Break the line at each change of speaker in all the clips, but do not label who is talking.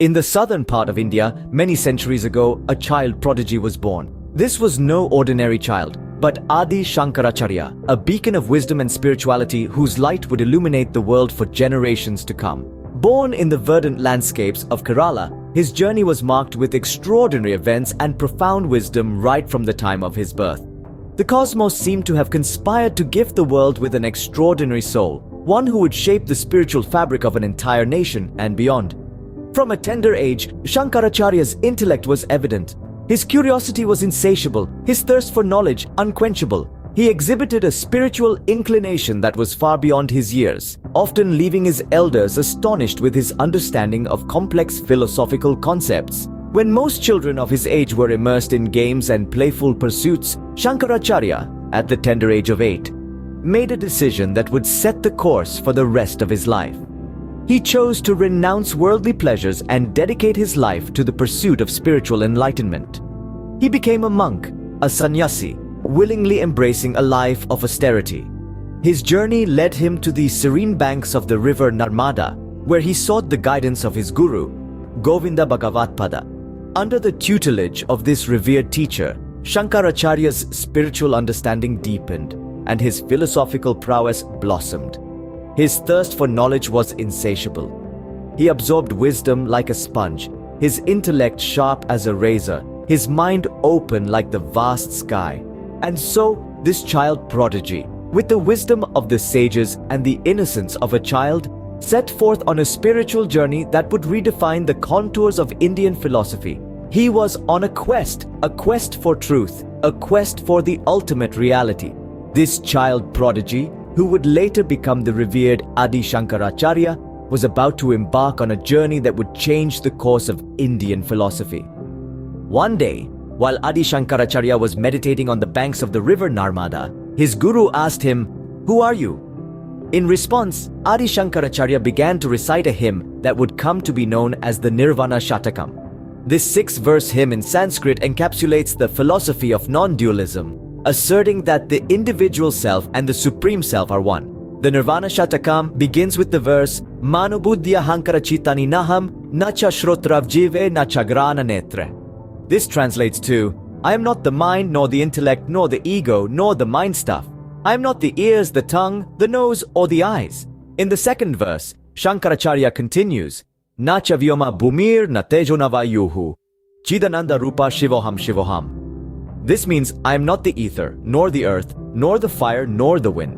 In the southern part of India, many centuries ago, a child prodigy was born. This was no ordinary child, but Adi Shankaracharya, a beacon of wisdom and spirituality whose light would illuminate the world for generations to come. Born in the verdant landscapes of Kerala, his journey was marked with extraordinary events and profound wisdom right from the time of his birth. The cosmos seemed to have conspired to gift the world with an extraordinary soul, one who would shape the spiritual fabric of an entire nation and beyond. From a tender age, Shankaracharya's intellect was evident. His curiosity was insatiable, his thirst for knowledge unquenchable. He exhibited a spiritual inclination that was far beyond his years, often leaving his elders astonished with his understanding of complex philosophical concepts. When most children of his age were immersed in games and playful pursuits, Shankaracharya, at the tender age of 8, made a decision that would set the course for the rest of his life. He chose to renounce worldly pleasures and dedicate his life to the pursuit of spiritual enlightenment. He became a monk, a sannyasi, willingly embracing a life of austerity. His journey led him to the serene banks of the river Narmada, where he sought the guidance of his guru, Govinda Bhagavatpada. Under the tutelage of this revered teacher, Shankaracharya's spiritual understanding deepened, and his philosophical prowess blossomed. His thirst for knowledge was insatiable. He absorbed wisdom like a sponge, his intellect sharp as a razor, his mind open like the vast sky. And so, this child prodigy, with the wisdom of the sages and the innocence of a child, set forth on a spiritual journey that would redefine the contours of Indian philosophy. He was on a quest for truth, a quest for the ultimate reality. This child prodigy, who would later become the revered Adi Shankaracharya, was about to embark on a journey that would change the course of Indian philosophy. One day, while Adi Shankaracharya was meditating on the banks of the river Narmada, his guru asked him, "Who are you?" In response, Adi Shankaracharya began to recite a hymn that would come to be known as the Nirvana Shatakam. This 6-verse hymn in Sanskrit encapsulates the philosophy of non-dualism, asserting that the individual self and the supreme self are one. The Nirvana Shatakam begins with the verse, Manubuddhya hankarachitani naham, nacha shrotravjive nachagrana netre. This translates to, I am not the mind, nor the intellect, nor the ego, nor the mind stuff. I am not the ears, the tongue, the nose, or the eyes. In the second verse, Shankaracharya continues, Na chavyoma bhumir na tejona vayuhu, chidananda rupa shivoham shivoham. This means I am not the ether, nor the earth, nor the fire, nor the wind.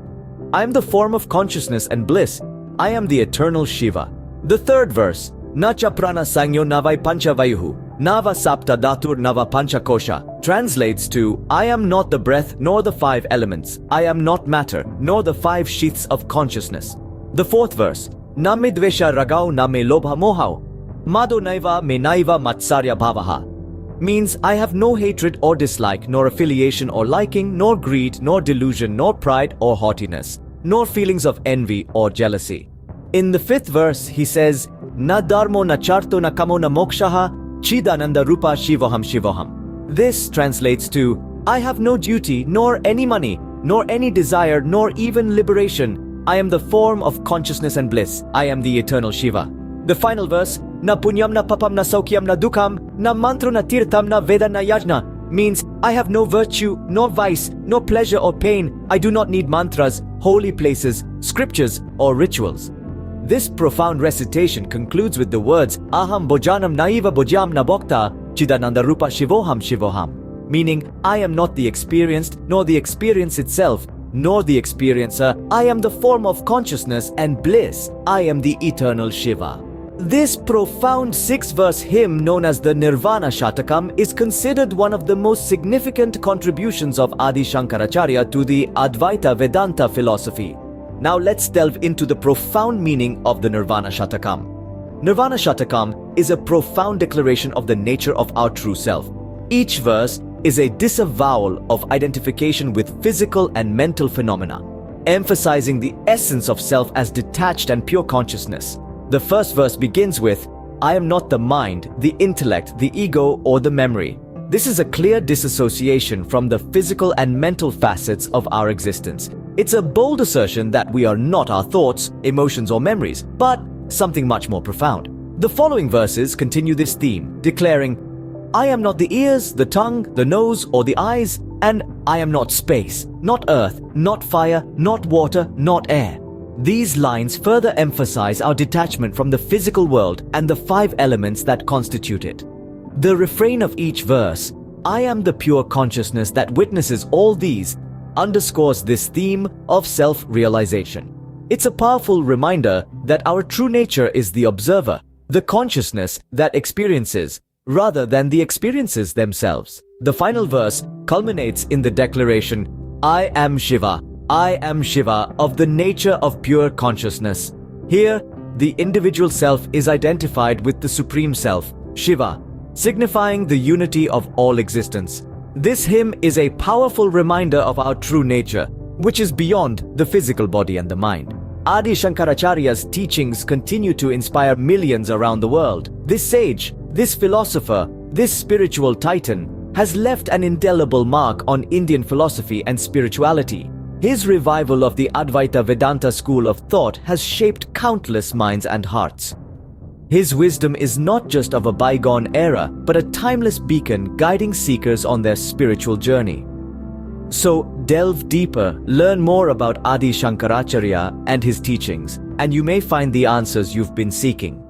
I am the form of consciousness and bliss. I am the eternal Shiva. The third verse, Nacha prana sangyo navai pancha vayuhu, Nava sapta datur nava pancha kosha, translates to, I am not the breath nor the 5 elements. I am not matter, nor the 5 sheaths of consciousness. The fourth verse, Na me dvesha ragau na me lobha mohau, Mado naiva me naiva matsarya bhavaha, means I have no hatred or dislike, nor affiliation or liking, nor greed, nor delusion, nor pride or haughtiness, nor feelings of envy or jealousy. In the fifth verse, he says, Na dharmo na charto na kamo na mokshaha, Chidananda Rupa Shivoham Shivoham. This translates to, I have no duty, nor any money, nor any desire, nor even liberation. I am the form of consciousness and bliss. I am the eternal Shiva. The final verse, Na punyam na papam na saukyam na dukham, na mantro na tirtham na veda na yajna, means I have no virtue, nor vice, nor pleasure or pain. I do not need mantras, holy places, scriptures, or rituals. This profound recitation concludes with the words Aham bojanam naiva bojam na bhokta chidananda rupa shivoham shivoham, meaning I am not the experienced, nor the experience itself, nor the experiencer. I am the form of consciousness and bliss. I am the eternal Shiva. This profound 6-verse hymn known as the Nirvana Shatakam is considered one of the most significant contributions of Adi Shankaracharya to the Advaita Vedanta philosophy. Now let's delve into the profound meaning of the Nirvana Shatakam. Nirvana Shatakam is a profound declaration of the nature of our true self. Each verse is a disavowal of identification with physical and mental phenomena, emphasizing the essence of self as detached and pure consciousness. The first verse begins with, I am not the mind, the intellect, the ego, or the memory. This is a clear disassociation from the physical and mental facets of our existence. It's a bold assertion that we are not our thoughts, emotions, or memories, but something much more profound. The following verses continue this theme, declaring, I am not the ears, the tongue, the nose, or the eyes, and I am not space, not earth, not fire, not water, not air. These lines further emphasize our detachment from the physical world and the 5 elements that constitute it. The refrain of each verse, I am the pure consciousness that witnesses all these, underscores this theme of self-realization. It's a powerful reminder that our true nature is the observer, the consciousness that experiences, rather than the experiences themselves. The final verse culminates in the declaration, I am Shiva of the nature of pure consciousness. Here, the individual self is identified with the Supreme Self, Shiva, signifying the unity of all existence. This hymn is a powerful reminder of our true nature, which is beyond the physical body and the mind. Adi Shankaracharya's teachings continue to inspire millions around the world. This sage, this philosopher, this spiritual titan has left an indelible mark on Indian philosophy and spirituality. His revival of the Advaita Vedanta school of thought has shaped countless minds and hearts. His wisdom is not just of a bygone era, but a timeless beacon guiding seekers on their spiritual journey. So, delve deeper, learn more about Adi Shankaracharya and his teachings, and you may find the answers you've been seeking.